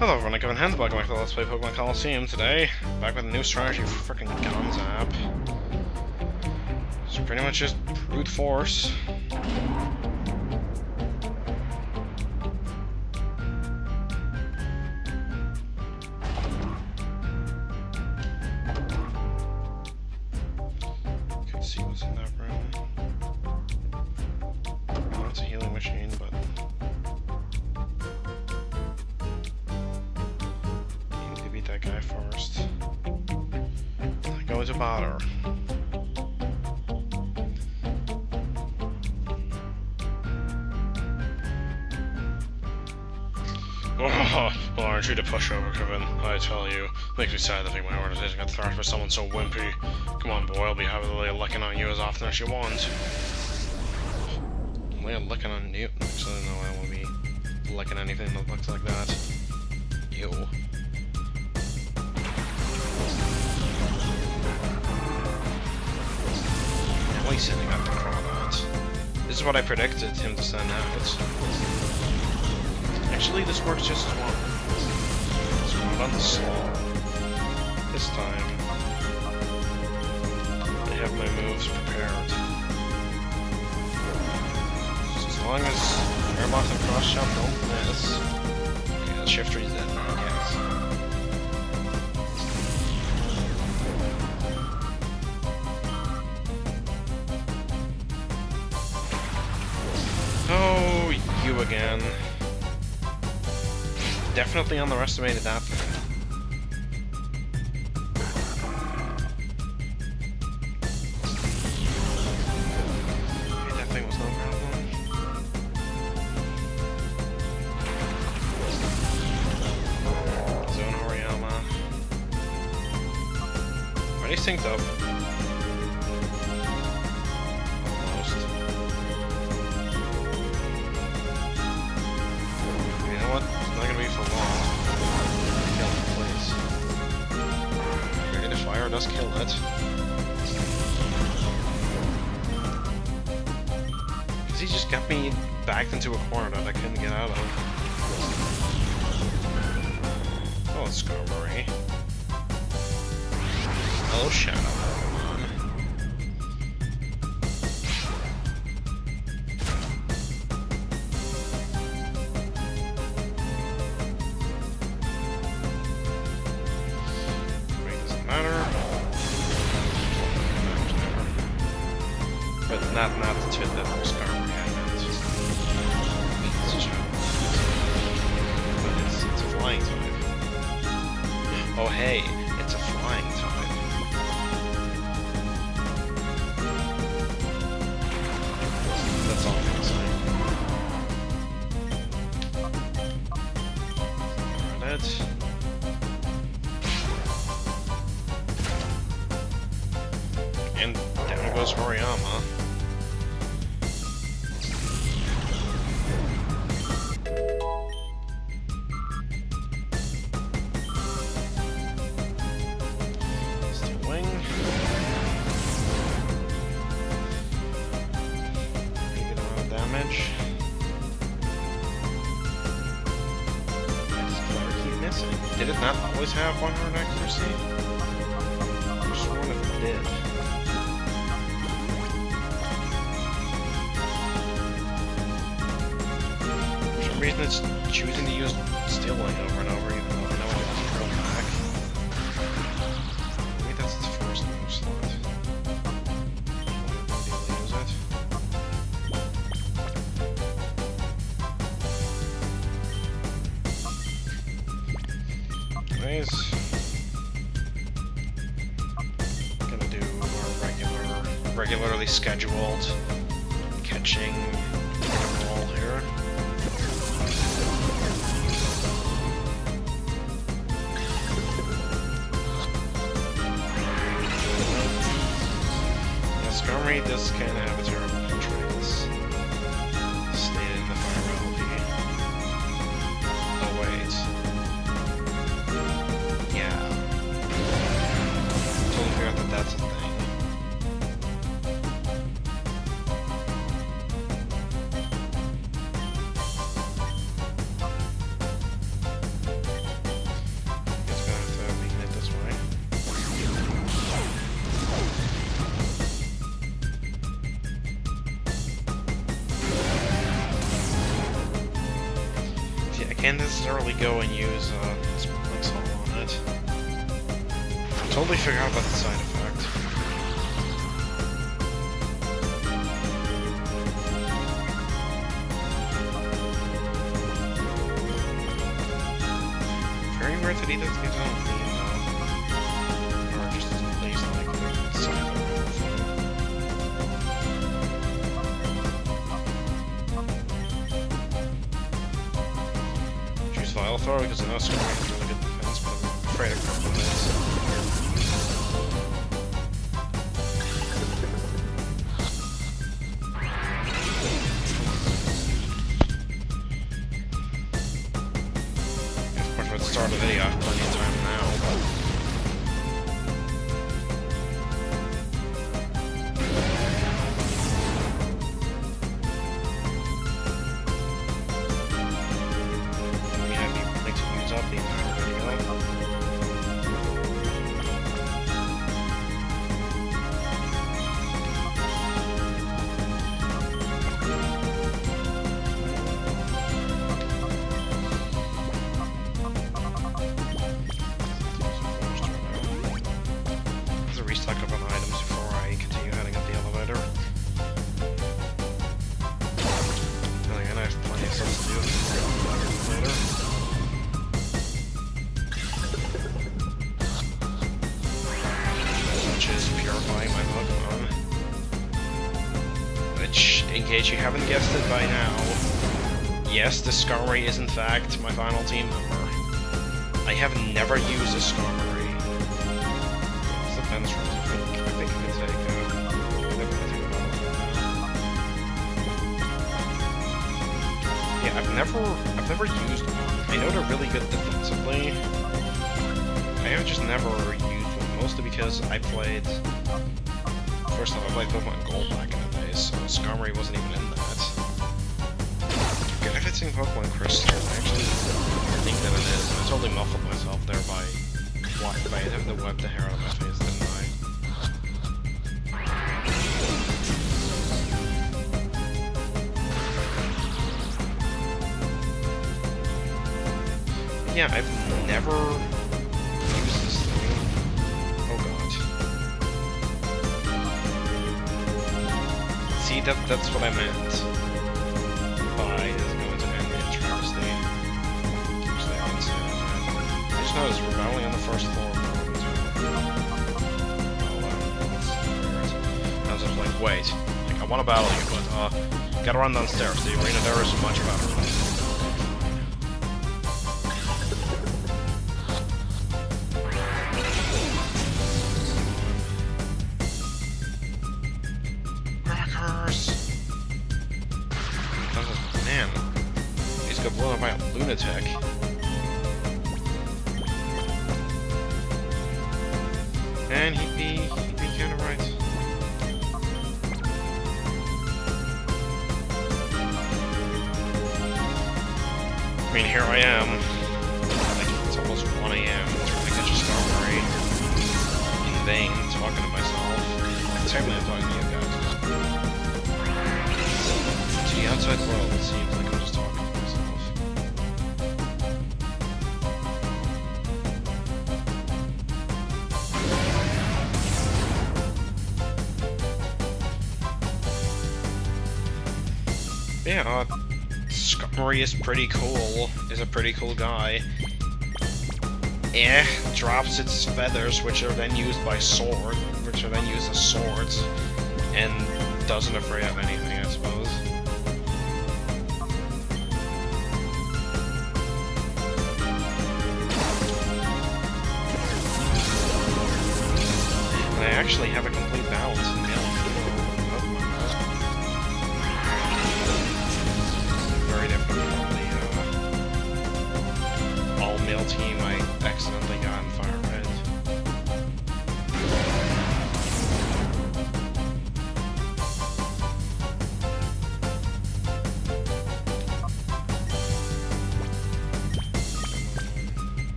Hello everyone, I'm Kevin Hand, welcome back to Let's Play Pokémon Colosseum today. Back with a new strategy for frickin' guns app. It's pretty much just brute force. Can see what's in that room. Oh, it's a healing machine, but that guy first. Go into battle. Oh, well, aren't you the pushover, Kevin? I tell you, makes me sad to think my organization got thrashed by someone so wimpy. Come on, boy, I'll be happily licking on you as often as you want. I'm licking on you. So no, I won't be licking anything that looks like that. Ew. Sending out the product. This is what I predicted him to send out. Actually, this works just as well. So move on to slow. This time, I have my moves prepared. So as long as airlock and cross jump don't miss. Okay, the shifter is dead now, I guess. Oh, you again. Definitely underestimated that thing. Okay, that thing was no problem. Zone Horiyama. Are they synced up? Does kill it. Because he just got me backed into a corner that I couldn't get out of. Oh, it's Skarmory. Hello, Shadow Pokémon. But not the two that was Skarmory, I meant. It's a Shadow. But it's a flying type. Oh hey, it's a flying type. That's all I'm gonna say. Alright. And down goes Horiyama. Still wing. Pretty good amount of damage. I just keep missing. Did it not always have 100 accuracy? I'm sure if it did. Reason it's choosing to use Steel Line over and over, even though I know it doesn't go back. Maybe that's its first move slot. Use it. Anyways, gonna do our regularly scheduled catching roll here. Skarmory does kind of have a terrible controls. Stayed in the fire LP. Oh wait. Yeah. Totally forgot that that's a thing. can't necessarily go and use Sparkling Soul on it. Totally forgot about the side effect. Very weird that he doesn't get his own theme though. Or just doesn't place like the side effect. I'll throw it because I know Scarlet has really good defense, but I'm afraid of purple this. Of course, we're at the start of the video, I have plenty of time now, but... restock up on items before I continue heading up the elevator. Then again, I have plenty of stuff to do before I go up the elevator. Such as purifying my Pokémon. Which, in case you haven't guessed it by now, yes, the Skarmory is in fact my final team member. I have never used a Skarmory. I think you can take yeah, I've never used one. I know they're really good defensively. I have just never used one, mostly because I played... First off, I played Pokemon Gold back in the day, so Skarmory wasn't even in that. If it's in Pokemon Crystal, I actually think that it is. I totally muffled myself there by having to wipe the hair out of my face, didn't I? Yeah, I've never used this thing. Oh god. See, that's what I meant by is going to end in travesty. Which they haven't said. I just noticed we're battling on the first floor. I was just like, wait, like I want to battle you, but gotta run downstairs. The arena there isn't much about it. Got blown up by a lunatic. And he'd be kinda right. I mean, here I am. Like, it's almost 1 AM trying to catch a Skarmory. In vain, talking to myself. And certainly I'm talking to you guys. To the outside world, it seems like I'm just talking. Yeah, Skarmory is pretty cool. Is a pretty cool guy. Drops its feathers, which are then used as swords, and doesn't afraid of anything, I suppose. And I actually have a complete balance in male and female Pokemon. Very different from the all-male team I accidentally got in Fire Red.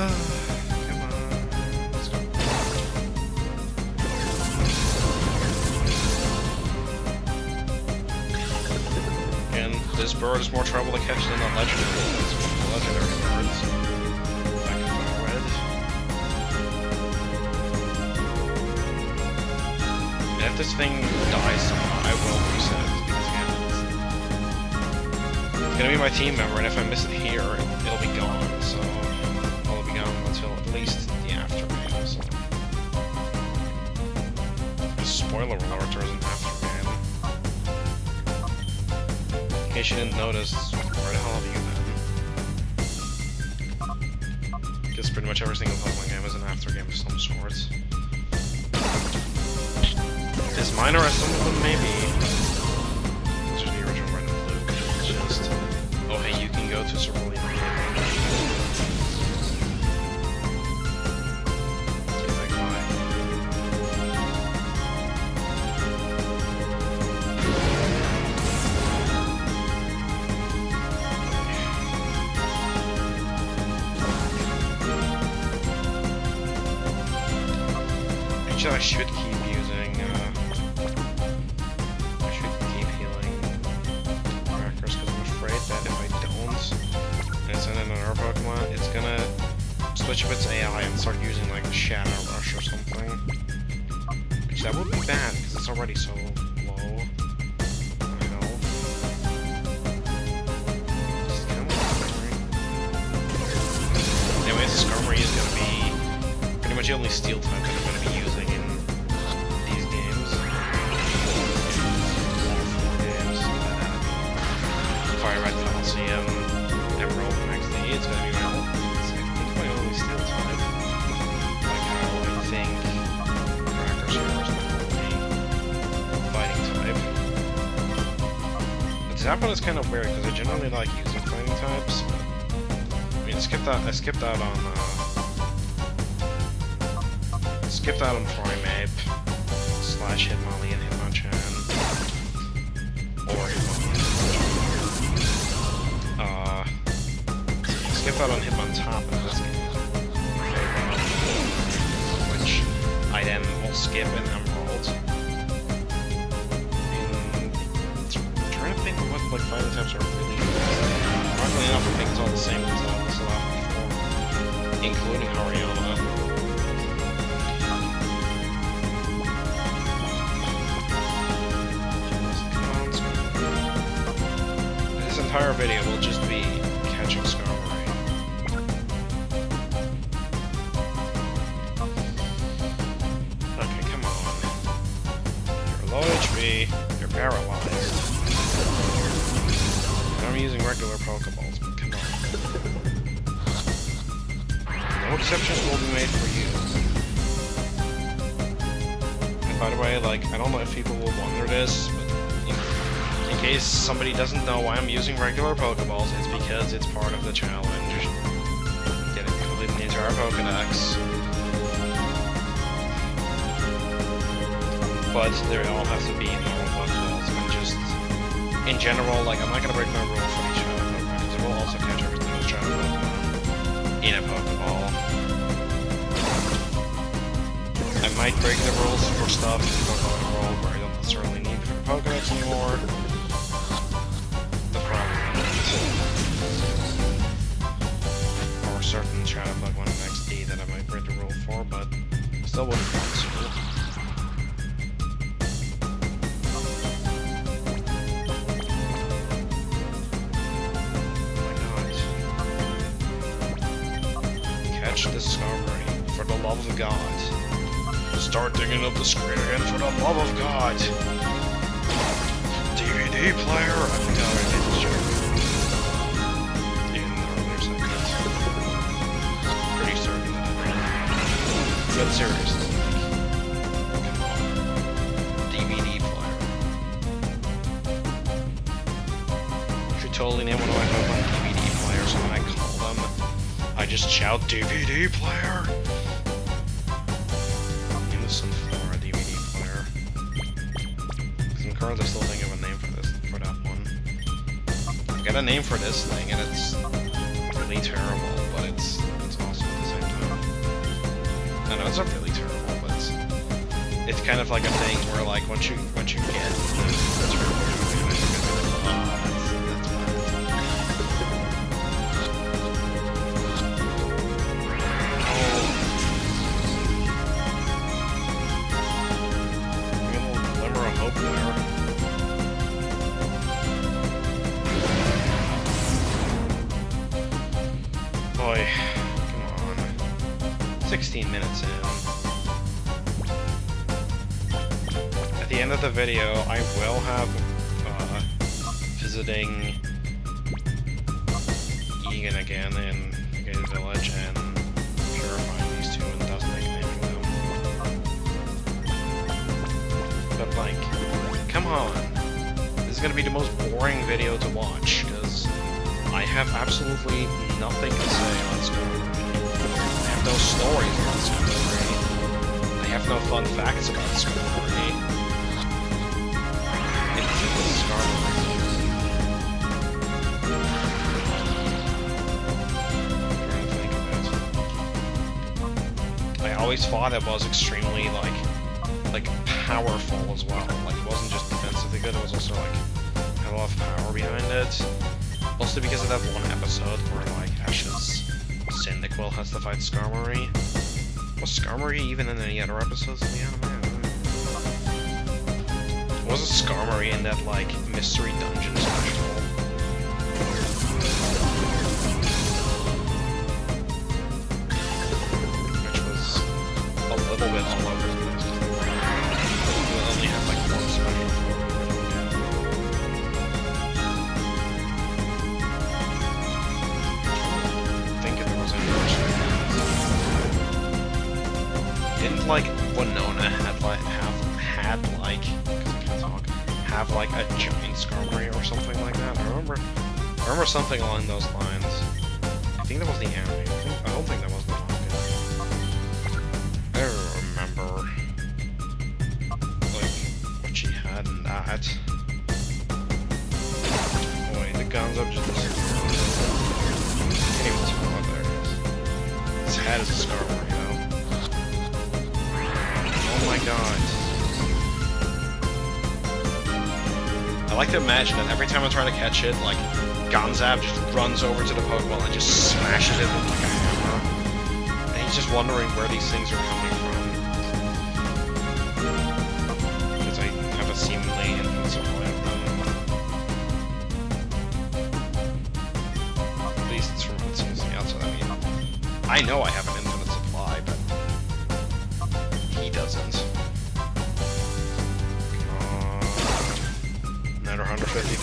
Come on. Let's go. Again, this bird is more trouble to catch than the legendary ones. The legendary birds. Back in red. And if this thing dies somehow, I will reset it. Because again, it's gonna be my team member, and if I miss it here, it'll be gone. So it'll be gone until at least the aftermath. So. Spoiler alert, there is an aftermath. In case you didn't notice, where the hell have you been? Because pretty much every single Pokemon game is an aftergame of some sort. As minor as some of them may be. Those are the original Red and Blue. It's just, oh hey, you can go to Cerulean. I should keep using, I should keep healing crackers, because I'm afraid that if I don't, and send in another Pokemon, it's gonna switch up its AI and start using, like, Shadow Rush or something. Which that would be bad, because it's already so low. Anyways, Skarmory is gonna be pretty much the only Steel type that I'm gonna be using in these games. Fire Red Colosseum, Emerald XD, it's gonna be my my only Steel type. Like how I think Crackers are the only fighting type. The Zapdos is kind of weird because I generally like using fighting types, but I mean I skipped out on Primeape / Hitmonlee and Hitmonchan. Or Hitmonlee and skipped out on Hitmontop in this game. Which I then will skip in Emerald. And I'm trying to think of what like fighting types are really Luckily enough, I think it's all the same ones that I still have before. Including Hariyama. This entire video will just be catching Skarmory. Okay, come on. You're low HP, you're paralyzed. I'm using regular Pokeballs, but come on. No exceptions will be made for you. And by the way, like, I don't know if people will wonder this, but in case somebody doesn't know why I'm using regular Pokeballs, it's because it's part of the challenge. Getting completing the entire Pokedex. But they all have to be normal Pokeballs, and just, in general, like, I'm not gonna break my rule for each Shadow Pokemon, because it will also catch everything as Shadow Pokemon in a Pokeball. I might break the rules for stuff in Pokemon World where I don't necessarily need for Pokedex anymore. Or certain Shadow Pokemon in XD that I might break the rule for, but still wouldn't be possible. Oh my god. Catch the Skarmory, for the love of God. Start digging up the screen again, for the love of God. DVD player! I think I already did this joke. In earlier segments. Pretty certain that I did. But seriously, come on. DVD player. You should totally name one of my Pokemon DVD players, and when I call them, I just shout DVD player! Name this some Flora DVD player. Because I'm currently still thinking of a name for that one. I've got a name for this thing, and it's really terrible, but it's awesome at the same I know it's not really terrible, but it's kind of like a thing where like once you get that's really boy, come on. 16 minutes in. At the end of the video, I will have visiting Egan again in Gated Village and purifying these two and thus nicknaming them. But like, come on. This is gonna be the most boring video to watch, because I have absolutely nothing to say on Scarmory. I have no stories about Scarmory. I have no fun facts about Scarmory. It's just Scarmory. I'm trying to think of it. I always thought it was extremely, like powerful as well. Like, it wasn't just defensively good, it was also, like, had a lot of power behind it. Mostly because of that one episode where, like, Ash's Cyndaquil has to fight Skarmory. Was Skarmory even in any other episodes of the anime? Wasn't Skarmory in that, like, mystery dungeon special? Which was a little bit all over the place. We only have, like, one special. Didn't like Winona have like a giant Skarmory or something like that? I remember something along those lines. I think that was the anime. I don't think that was the manga. I don't remember like what she had in that. Boy, the guns up just disappeared. Can't even tell what there is. His head is a Skarmory though. Oh my god. I like to imagine that every time I try to catch it, like, Gonzab just runs over to the Pokemon and just smashes it with like a hammer. And he's just wondering where these things are coming from. Because I have a seemingly infinite supply of them. At least it's from what seems to be outside. I mean, I know I have an infinite supply, but he doesn't. Another $150.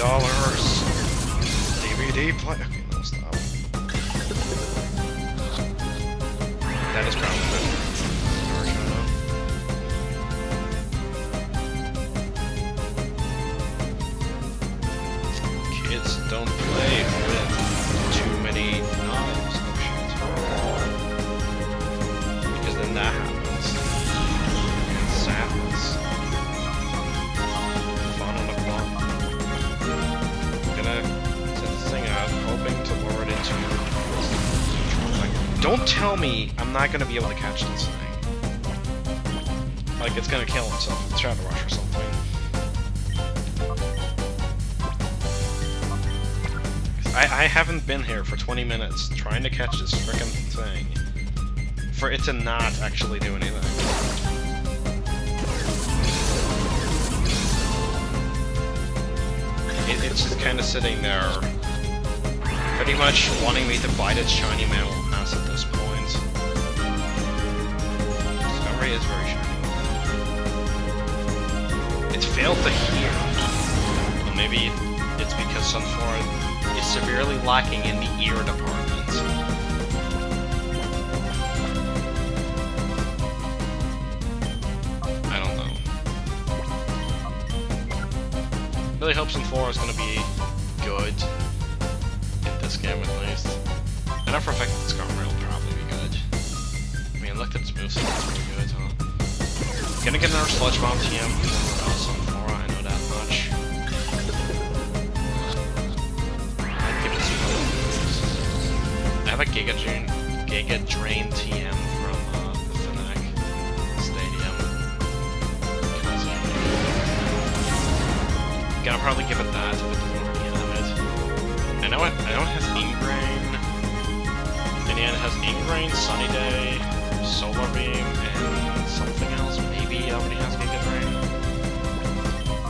DVD play. Okay, no, stop. That is probably good. Kids don't play with too many knives. Oh shit. Because then that happens. And sadness. Fun on the clock. Gonna set this thing out, hoping to lure it into. Like, don't tell me I'm not gonna be able to catch this thing. Like it's gonna kill itself with Shadow Rush or something. I haven't been here for 20 minutes trying to catch this frickin' thing for it to not actually do anything. It's just kind of sitting there, pretty much wanting me to bite its shiny metal ass at this point. Skarmory is very shiny. It's failed to hear. Well, maybe it's because Sunflora is severely lacking in the ear department. I don't know. Really hope Sunflora is going to be good in this game at least. I know for a fact that Skarmory will probably be good. I mean, look at its moveset, it's pretty good, huh? Gonna get another Sludge Bomb TM for Sunflora, I know that much. I'd give it some other moves. I have a Giga Drain TM from the Fnac. gonna probably give it that if it doesn't already have it. I know it has Ingrain. In the end, it has Ingrain, Sunny Day, Solar Beam, and something else. Maybe it already has Giga Drain.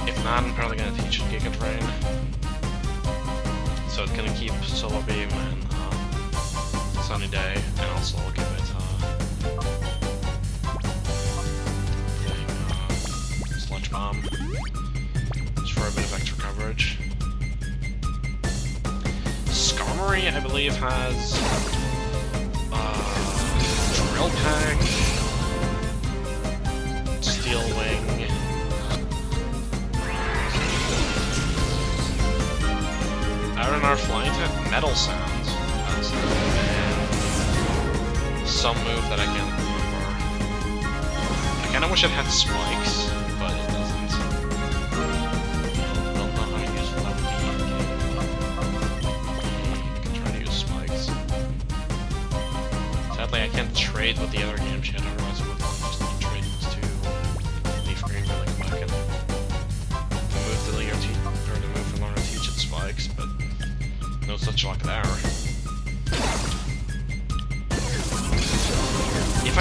If not, I'm probably gonna teach it Giga Drain. So it's gonna keep Solar Beam and Sunny Day, and also give it Sludge Bomb, just for a bit of extra coverage. Skarmory, I believe, has Drill Peck, Steel Wing, Iron Art Flying type, Metal Sounds, and some move that I can't remember. I kinda wish it had spikes, but it doesn't. I don't know how useful that would be. I can try to use spikes. Sadly, I can't trade with the other games yet, otherwise I would just need trade these two. Leaf Green really quick, and the move to learn to teach it spikes, but no such luck there. If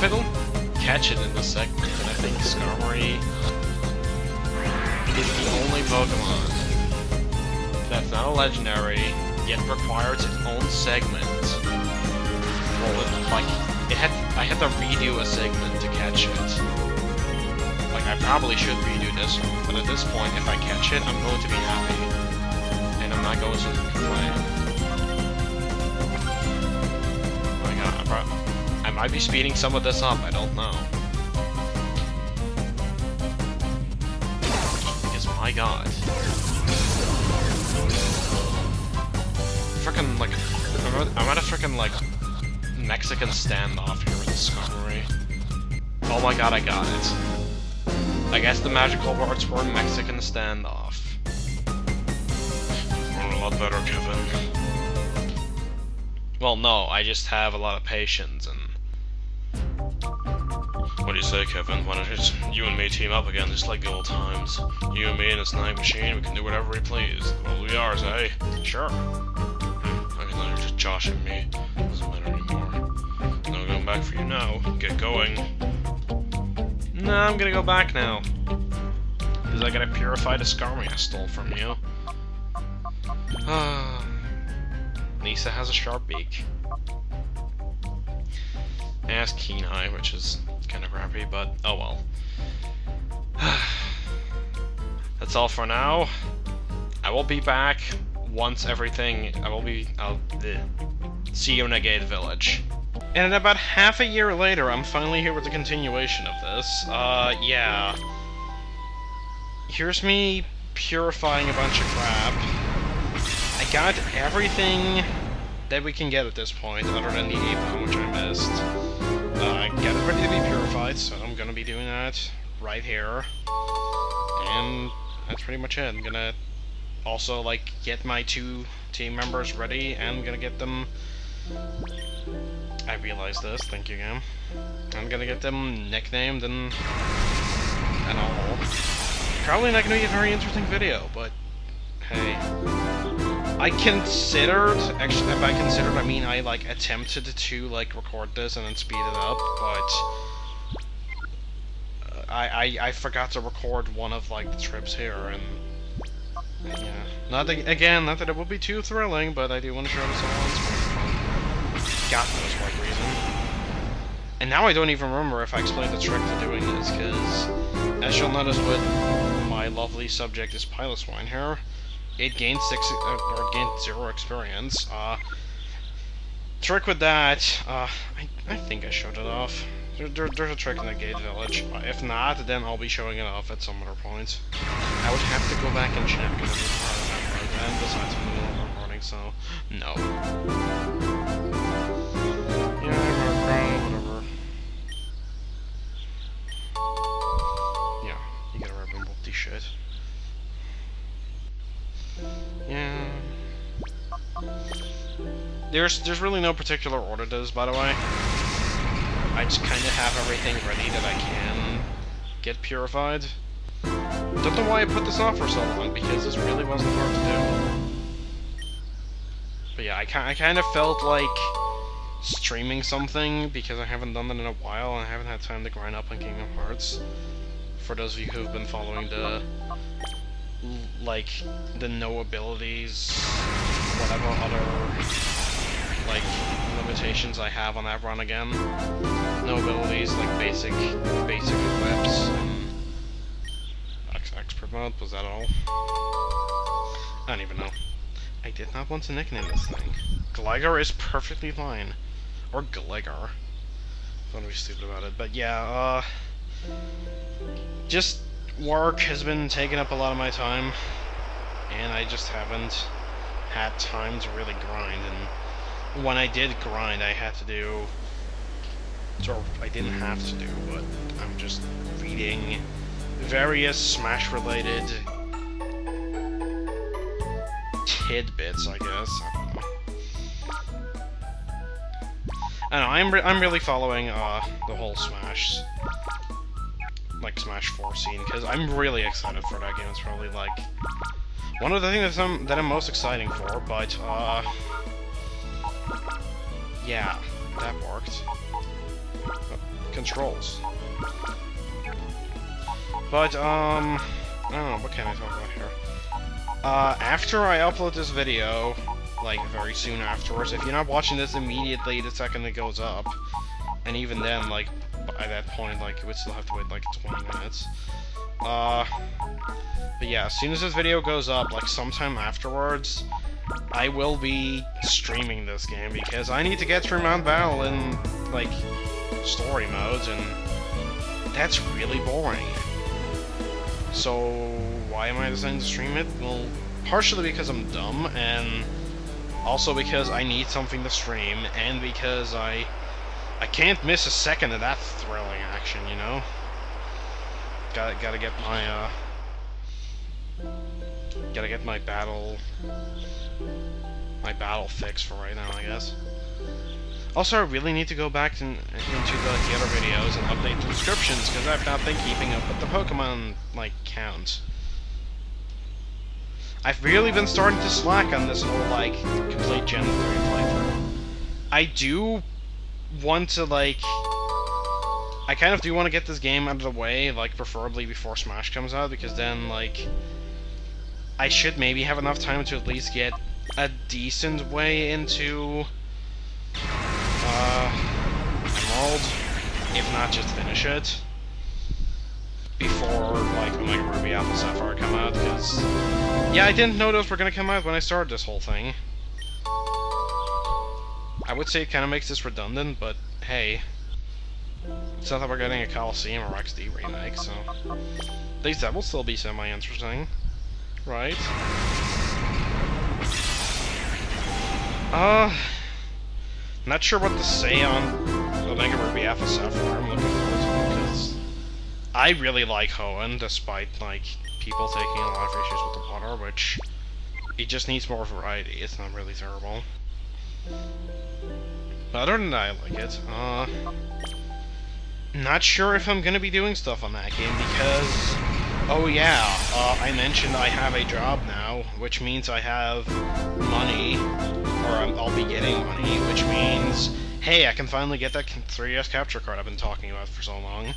I don't catch it in this segment, then I think Skarmory is the only Pokemon that's not a legendary, yet requires its own segment. Well, I had to redo a segment to catch it. Like, I probably should redo this one, but at this point, if I catch it, I'm going to be happy. And I'm not going to complain. Oh my god, I might be speeding some of this up, I don't know. Because, my god. Frickin', like, I'm at a frickin', like, Mexican standoff here with the Skarmory. Oh my god, I got it. I guess the magical words were Mexican standoff. A lot better, Kevin. Well, no, I just have a lot of patience and... What do you say, Kevin? Why don't you and me team up again, just like the old times? You and me and this night machine, we can do whatever we please. Well, we are, eh? Sure. I mean, you're just joshing me. Doesn't matter anymore. No going back for you now. Get going. Nah, I'm gonna go back now. Because I gotta purify the Skarmory I stole from you. Nisa has a sharp beak. It has Keen Eye, which is kind of crappy, but oh well. That's all for now. I will be back once everything... I'll see you in Negate Village. And about half a year later, I'm finally here with the continuation of this. Yeah. Here's me purifying a bunch of crap. I got everything that we can get at this point, other than the Apon, which I missed. I got it ready to be purified, so I'm gonna be doing that right here. And that's pretty much it. I'm gonna also, like, get my 2 team members ready, and I'm gonna get them... I realized this, thank you, game. I'm gonna get them nicknamed and all. Probably not gonna be a very interesting video, but hey. I considered, actually, by considered, I mean I, like, attempted to, like, record this and then speed it up, but I forgot to record one of, like, the trips here, and yeah. Not that it will be too thrilling, but I do want to show this all on screen. God knows what reason. And now I don't even remember if I explained the trick to doing this, because as you'll notice with my lovely subject is Piloswine here, it gained 0 experience. Trick with that, I think I showed it off. There's a trick in the Gate Village. If not, then I'll be showing it off at some other point. I would have to go back and check, and and besides I'm in the middle of recording, so no. Yeah, whatever. Yeah, you gotta remember this shit. Yeah. There's really no particular order to this, by the way. I just kind of have everything ready that I can get purified. Don't know why I put this off for so long, because this really wasn't hard to do. But yeah, I kind of felt like streaming something, because I haven't done it in a while, and I haven't had time to grind up on Kingdom Hearts. For those of you who've been following the, like, the no abilities, whatever other, like, limitations I have on that run again. No abilities, like basic equips, and expert mode, was that all? I don't even know. I did not want to nickname this thing. Gligar is perfectly fine. Or Gligar. Don't be stupid about it, but yeah, just work has been taking up a lot of my time, and I just haven't had time to really grind, and when I did grind, I had to do, or I didn't have to do, but I'm just reading various Smash-related tidbits, I guess. I don't know, I'm really following the whole Smash, like Smash 4 scene, because I'm really excited for that game. It's probably like one of the things that I'm most exciting for, but yeah, that worked. Controls. But I don't know, what can I talk about here? After I upload this video, like very soon afterwards, if you're not watching this immediately the second it goes up, and even then, like, by that point, like, you would still have to wait, like, 20 minutes. But yeah, as soon as this video goes up, like, sometime afterwards, I will be streaming this game, because I need to get through Mount Battle in, like, story modes, and that's really boring. So, why am I deciding to stream it? Well, partially because I'm dumb, and also because I need something to stream, and because I can't miss a second of that thrilling action, you know? Gotta get my, gotta get my battle fix for right now, I guess. Also, I really need to go back into the other videos and update the descriptions, because I've not been keeping up with the Pokemon, like, count. I've really been starting to slack on this whole, like, complete Gen 3 playthrough. I do want to, like, I kind of do want to get this game out of the way, like, preferably before Smash comes out, because then, like, I should maybe have enough time to at least get a decent way into Emerald, if not just finish it before, like, Omega Ruby, Alpha Sapphire come out, because, yeah, I didn't know those were gonna come out when I started this whole thing. I would say it kind of makes this redundant, but hey, it's not that we're getting a Colosseum or XD remake, so at least that will still be semi-interesting, right? Not sure what to say on Omega Ruby Alpha Sapphire. I'm looking forward to it, because I really like Hoenn, despite, like, people taking a lot of issues with the water, which, it just needs more variety. It's not really terrible. But other than that, I like it. Not sure if I'm gonna be doing stuff on that game, because, oh yeah, I mentioned I have a job now, which means I have money, or I'll be getting money, which means, hey, I can finally get that 3DS capture card I've been talking about for so long.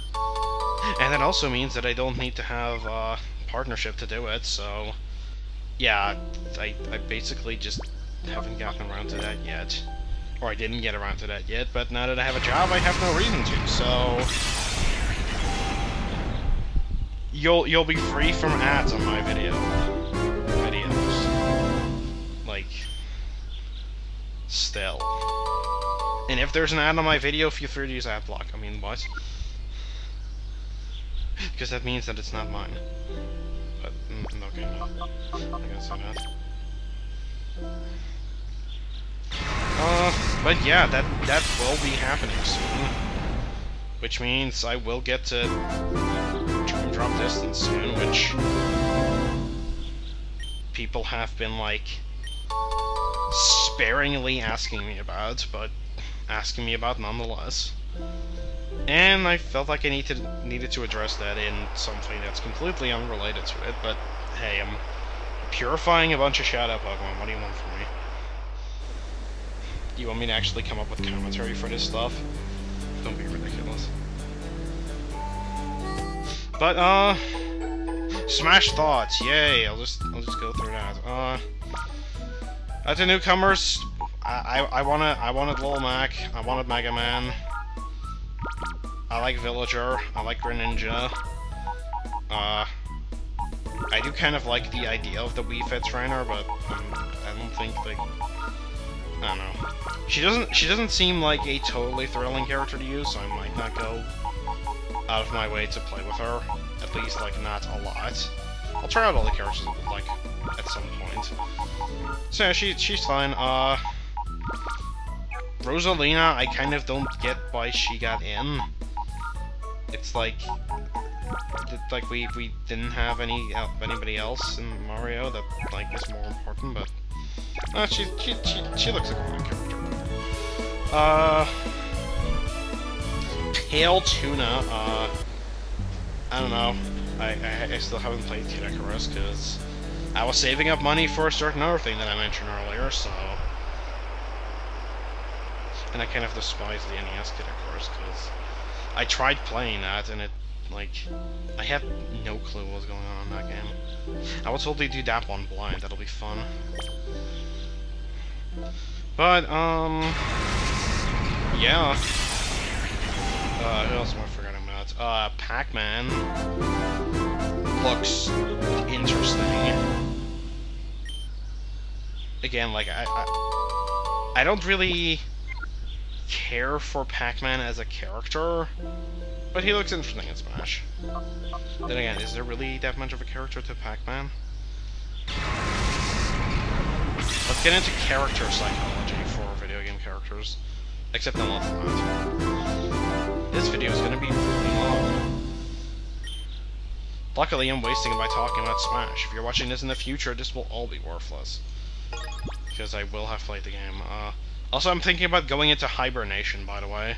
And that also means that I don't need to have a partnership to do it, so yeah, I basically just haven't gotten around to that yet. Or I didn't get around to that yet, but now that I have a job, I have no reason to, so you'll be free from ads on my videos. Like, still. And if there's an ad on my video, feel free to use ad block. I mean, what? Because that means that it's not mine. But, okay, no. I'm gonna say that. But yeah, that will be happening soon. Which means I will get to Dream Drop Distance soon, which people have been, like, sparingly asking me about, but asking me about nonetheless. And I felt like I needed to address that in something that's completely unrelated to it, but hey, I'm purifying a bunch of Shadow Pokemon. What do you want from me? You want me to actually come up with commentary for this stuff? Don't be ridiculous. But, Smash Thoughts, yay! I'll just go through that. At the newcomers, I wanted Lil Mac, I wanted Mega Man, I like Villager, I like Greninja. I do kind of like the idea of the Wii Fit trainer, but I don't think like, I don't know. She doesn't seem like a totally thrilling character to use, so I might not go out of my way to play with her. At least like not a lot. I'll try out all the characters like at some point. So yeah, she's fine. Rosalina, I kind of don't get why she got in. It's like we didn't have anybody else in Mario that like is more important, but she looks like a fun character. Pale Tuna, I don't know. I still haven't played Kid Icarus because I was saving up money for a certain other thing that I mentioned earlier, so. And I kind of despise the NES Kid Icarus because I tried playing that and it, like, I had no clue what was going on in that game. I was told they do that one blind, that'll be fun. But, yeah. Who else am I forgetting about? Pac-Man looks interesting. Again, like, I don't really care for Pac-Man as a character, but he looks interesting in Smash. Then again, is there really that much of a character to Pac-Man? Let's get into character psychology for video game characters. Except no, let's not. This video is gonna be really long. Luckily, I'm wasting it by talking about Smash. If you're watching this in the future, this will all be worthless. Because I will have played the game. Also, I'm thinking about going into hibernation, by the way.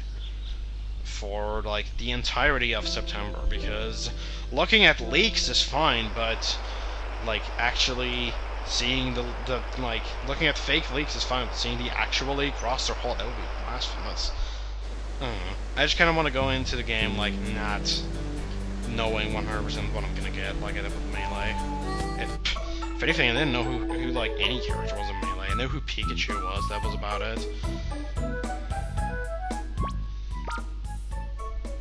For, like, the entirety of September. Because looking at leaks is fine, but, like, actually seeing the like, looking at fake leaks is fine, but seeing the actual leak roster, oh, that would be blasphemous. I don't know. I just kind of want to go into the game, like, not knowing 100% what I'm gonna get, like I did with Melee. If anything, I didn't know who like, any character was in Melee. I knew who Pikachu was, that was about it.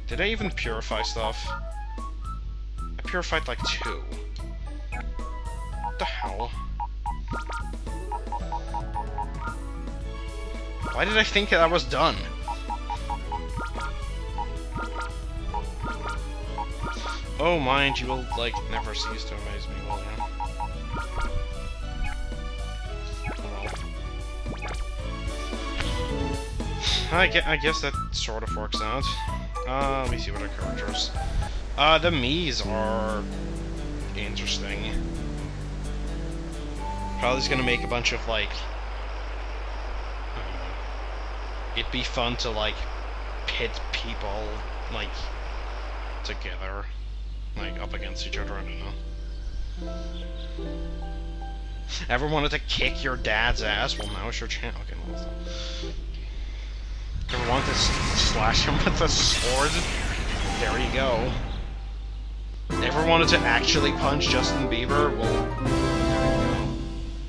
Did I even purify stuff? I purified, like, 2. What the hell? Why did I think that I was done? Oh, mind, you will, like, never cease to amaze me, will you? Oh, well. I guess that sort of works out. Let me see what our characters. The Miis are interesting. Probably just gonna make a bunch of, like, it'd be fun to, like, pit people, like, together. Like, up against each other, I don't know. Ever wanted to kick your dad's ass? Well, now it's your chance. Okay, no, ever wanted to slash him with a sword? There you go. Ever wanted to actually punch Justin Bieber? Well, there you go.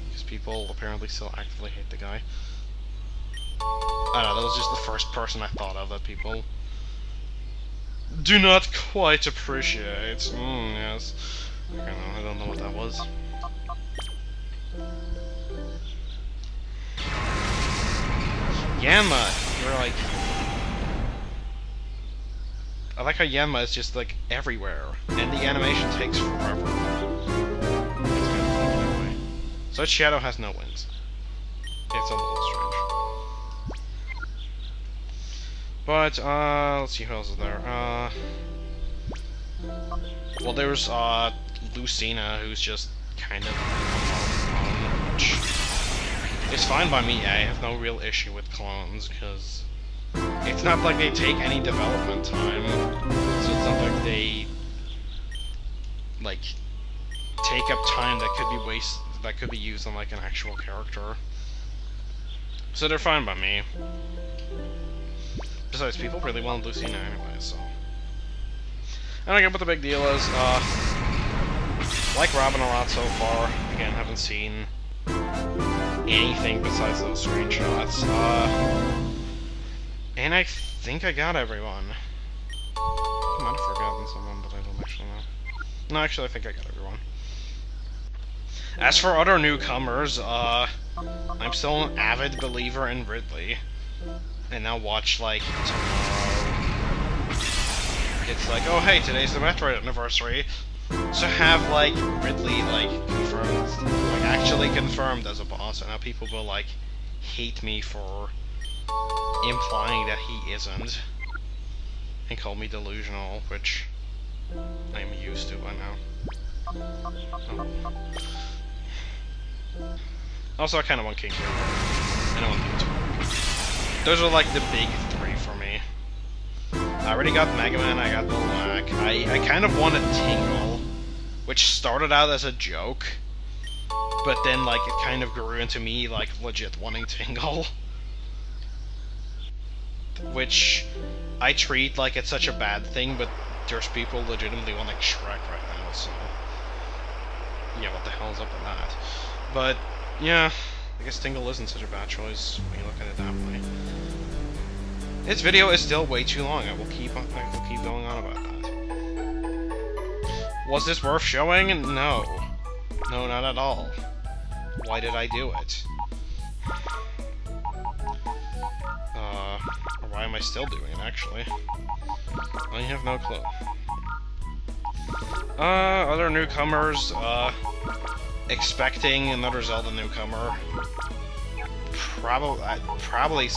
Because people apparently still actively hate the guy. I don't know, that was just the first person I thought of that people do not quite appreciate. Yes. I don't know what that was. Yanma! You're like... I like how Yanma is just, like, everywhere. And the animation takes forever. It's kind of funny that way. So Shadow has no wings. It's a little strange. But, let's see who else is there. Well, there's, Lucina, who's just kind of a clone, which is fine by me. I have no real issue with clones, because it's not like they take any development time, so it's not like they, like, take up time that could be used on, like, an actual character. So they're fine by me. Besides, people really want Lucina anyway, so... I don't get what the big deal is. Like Robin a lot so far. Again, haven't seen anything besides those screenshots. And I think I got everyone. I might have forgotten someone, but I don't actually know. No, actually, I think I got everyone. As for other newcomers, I'm still an avid believer in Ridley. And I'll watch, like, tomorrow. It's like, oh hey, today's the Metroid anniversary. So have, like, Ridley, like, confirmed, like, actually confirmed as a boss, and now people will, like, hate me for implying that he isn't. And call me delusional, which I'm used to by now. Oh. Also, I kind of want King K. I don't want Mewtwo. Those are, like, the big three for me. I already got Mega Man, I got Lil Mac. I kind of wanted Tingle, which started out as a joke, but then, like, it kind of grew into me, like, legit wanting Tingle. Which I treat like it's such a bad thing, but there's people legitimately wanting Shrek right now, so... yeah, what the hell is up with that? But, yeah, I guess Tingle isn't such a bad choice when you look at it that way. This video is still way too long. I will keep going on about that. Was this worth showing? No. No, not at all. Why did I do it? Or why am I still doing it, actually? I have no clue. Other newcomers, expecting another Zelda newcomer. Probably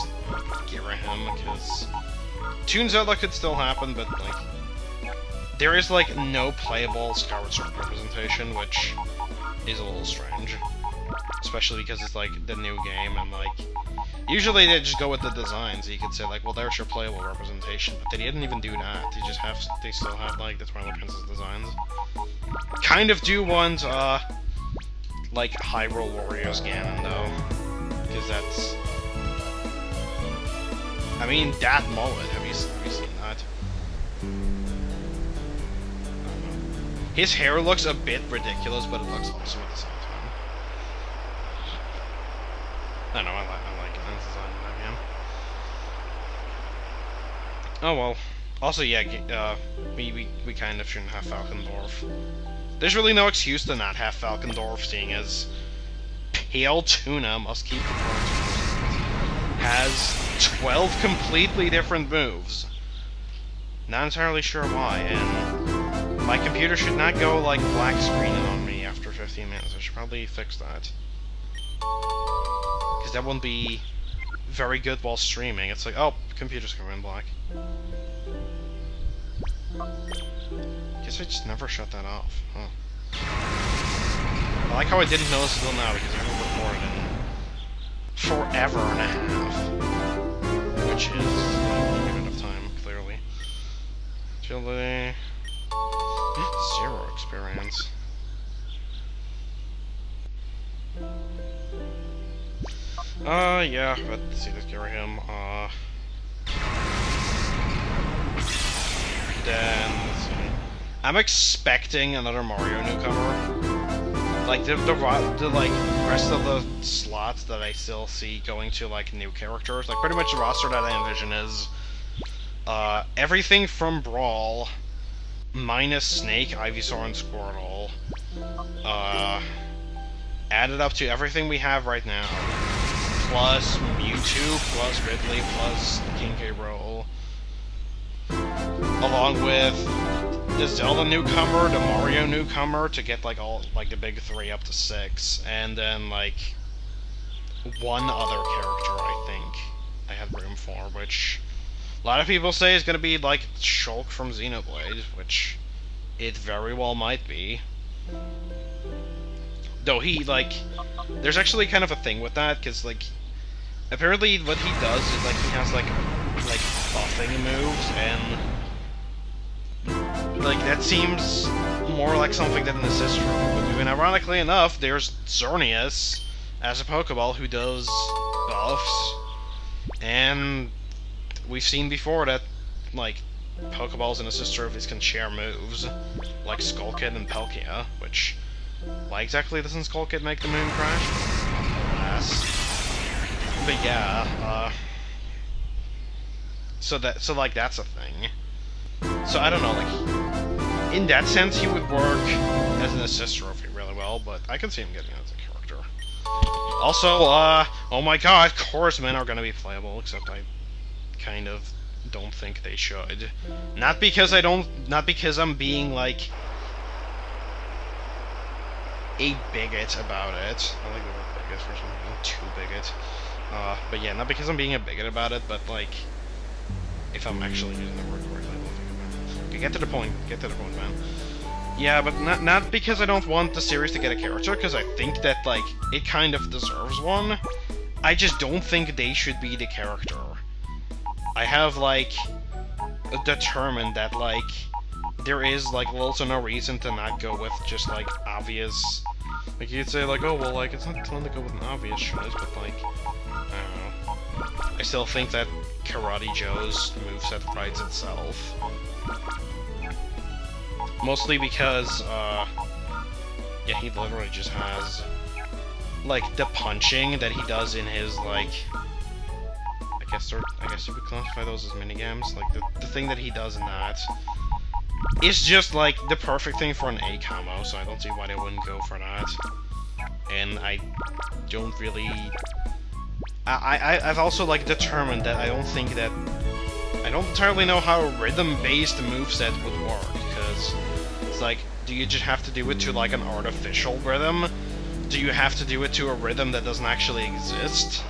Girahim, because Toon Zelda could still happen, but, like, there is, like, no playable Skyward Sword representation, which is a little strange. Especially because it's, like, the new game, and, like, usually they just go with the designs. You could say, like, well, there's your playable representation, but they didn't even do that. They still have, like, the Twilight Princess designs. Kind of do want, like, Hyrule Warriors Ganon, though. Because that's... I mean, that mullet, have you seen that? His hair looks a bit ridiculous, but it looks awesome at the same time. I don't know, I like Ganon's design in that game. Oh well. Also, yeah, we kind of shouldn't have Falcondorf. There's really no excuse to not have Falcondorf, seeing as Pale Tuna must keep the cards. Has 12 completely different moves. Not entirely sure why, and my computer should not go, like, black screening on me after 15 minutes. I should probably fix that. Because that wouldn't be very good while streaming. It's like, oh, computer's going in black. Guess I just never shut that off, huh? I like how I didn't notice until now, because I haven't recorded in forever and a half. Which is a unit of time, clearly. Agility... 0 experience. Yeah, but let's see, let's get rid of him. Then, let's see. I'm expecting another Mario newcomer. Like, the like, rest of the slots that I still see going to, like, new characters. Like, pretty much the roster that I envision is, everything from Brawl, minus Snake, Ivysaur, and Squirtle, added up to everything we have right now, plus Mewtwo, plus Ridley, plus King K. Rool, along with the Zelda newcomer, the Mario newcomer, to get, like, all, like, the big 3 up to 6, and then, like, one other character, I think I had room for, which a lot of people say is gonna be, like, Shulk from Xenoblade, which it very well might be. Though he, like, there's actually kind of a thing with that, because, like, apparently what he does is, like, he has, like, like, buffing moves, and like, that seems more like something that an assist trophy would do. And ironically enough, there's Xerneas as a Pokeball who does buffs, and we've seen before that, like, Pokeballs and assist trophies can share moves, like Skull Kid and Palkia, which, why exactly doesn't Skull Kid make the moon crash? Alas. But yeah, so like, that's a thing. So I don't know, like, in that sense he would work as an assist trophy really well, but I can see him getting it as a character. Also, oh my god, Chorusmen are gonna be playable, except I kind of don't think they should. Not because I'm being, like, a bigot about it. I like the word bigot for something, too bigot. But yeah, not because I'm being a bigot about it, but, like, if I'm actually using the word correctly, we'll think about it. Okay, get to the point, man. Yeah, but not because I don't want the series to get a character, because I think that, like, it kind of deserves one. I just don't think they should be the character. I have, like, determined that, like, there is, like, little to no reason to not go with just, like, obvious... Like, you'd say, like, oh, well, like, it's not fun to go with an obvious choice, but, like, I don't know. I still think that Karate Joe's moveset prides itself. Mostly because, yeah, he literally just has, like, the punching that he does in his, like... I guess you could classify those as minigames. Like, the thing that he does in that is just, like, the perfect thing for an A combo, so I don't see why they wouldn't go for that. And I don't really... I've also, like, determined that I don't think that... I don't entirely know how a rhythm-based moveset would work, because it's like, do you just have to do it to, like, an artificial rhythm? Do you have to do it to a rhythm that doesn't actually exist?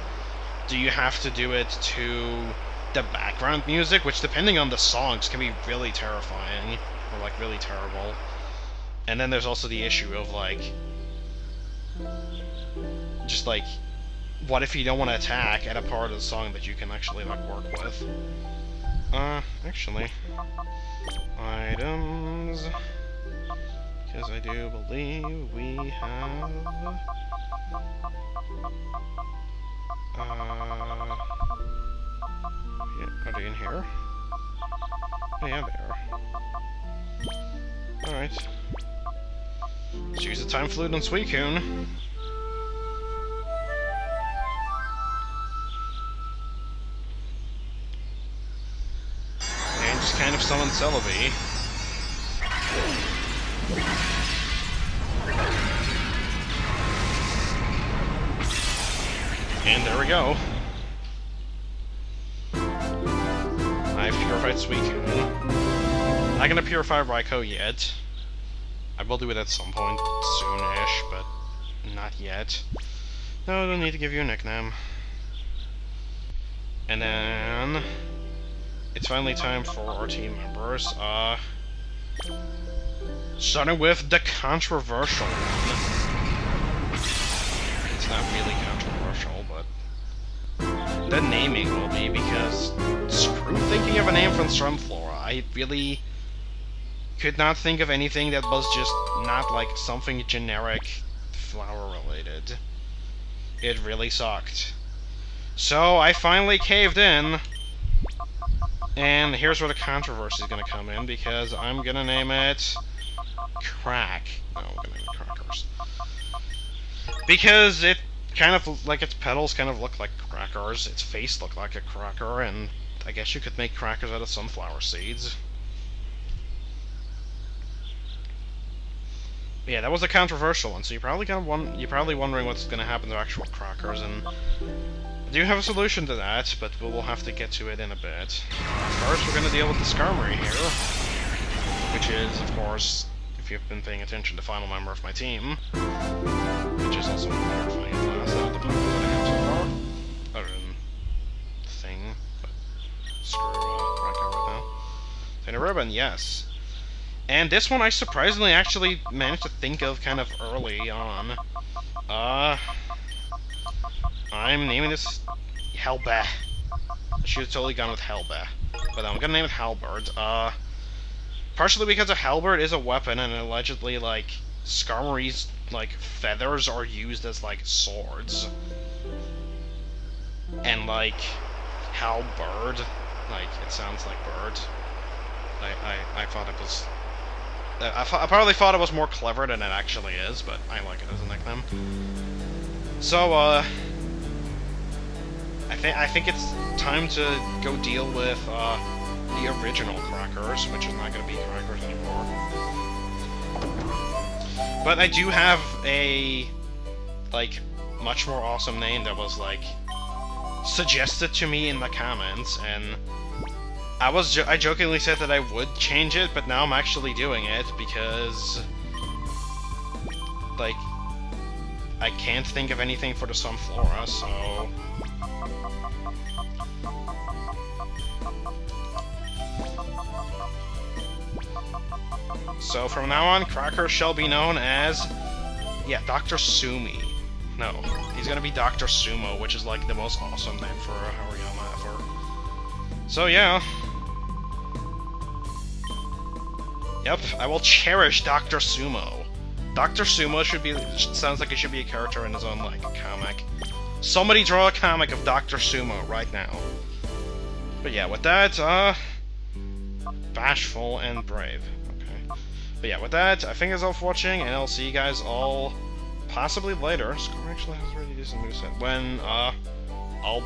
Do you have to do it to the background music, which, depending on the songs, can be really terrifying, or, like, really terrible. And then there's also the issue of, like, just, like, what if you don't want to attack at a part of the song that you can actually, like, work with? Actually, items, because I do believe we have... yeah, are they in here? Oh yeah, they are. Alright. Let's use the Time Flute on Suicune. And just kind of summon Celebi. And there we go. I've purified Suicune. Not gonna purify Raikou yet. I will do it at some point soon-ish, but not yet. No, I don't need to give you a nickname. And then... it's finally time for our team members. Starting with the controversial one. It's not really controversial, but the naming will be, because screw thinking of a name from Stormflora. I really could not think of anything that was just not like something generic flower related. It really sucked. So I finally caved in, and here's where the controversy is gonna come in, because I'm gonna name it Crack. No, I'm gonna name it Crackers. Because it kind of, like, its petals kind of look like crackers, its face looked like a cracker, and I guess you could make crackers out of sunflower seeds. But yeah, that was a controversial one, so you're probably wondering what's going to happen to actual crackers, and I do have a solution to that, but we'll have to get to it in a bit. First, we're going to deal with the Skarmory here, which is, of course, if you've been paying attention, the final member of my team, which is also purifying class out of the Pokemon that I have so far, other than the thing, but screw Raikou right now. Tiny Ribbon, yes. And this one I surprisingly actually managed to think of kind of early on. I'm naming this Hellbat. I should have totally gone with Hellbear. But I'm gonna name it Halberd. Partially because a halberd is a weapon, and allegedly, like, Skarmory's, like, feathers are used as, like, swords. And, like, halberd, like, it sounds like bird. I thought it was... I probably thought it was more clever than it actually is, but I like it as a nickname. So, I think it's time to go deal with, the original Crackers, which is not going to be Crackers anymore. But I do have a, like, much more awesome name that was, like, suggested to me in the comments, and I jokingly said that I would change it, but now I'm actually doing it, because, like, I can't think of anything for the Sunflora, so... So from now on, Cracker shall be known as... yeah, Dr. Sumi. No, he's gonna be Dr. Sumo, which is like the most awesome name for a Hariyama ever. So yeah. Yep, I will cherish Dr. Sumo. Dr. Sumo sounds like it should be a character in his own, like, comic. Somebody draw a comic of Dr. Sumo right now. But yeah, with that, bashful and brave. But yeah, with that, I think it's all for watching, and I'll see you guys all possibly later. Score actually has a really decent moveset. When, I'll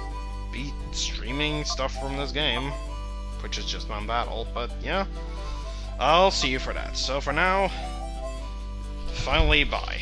be streaming stuff from this game, which is just non-battle, but yeah, I'll see you for that. So for now, finally, bye.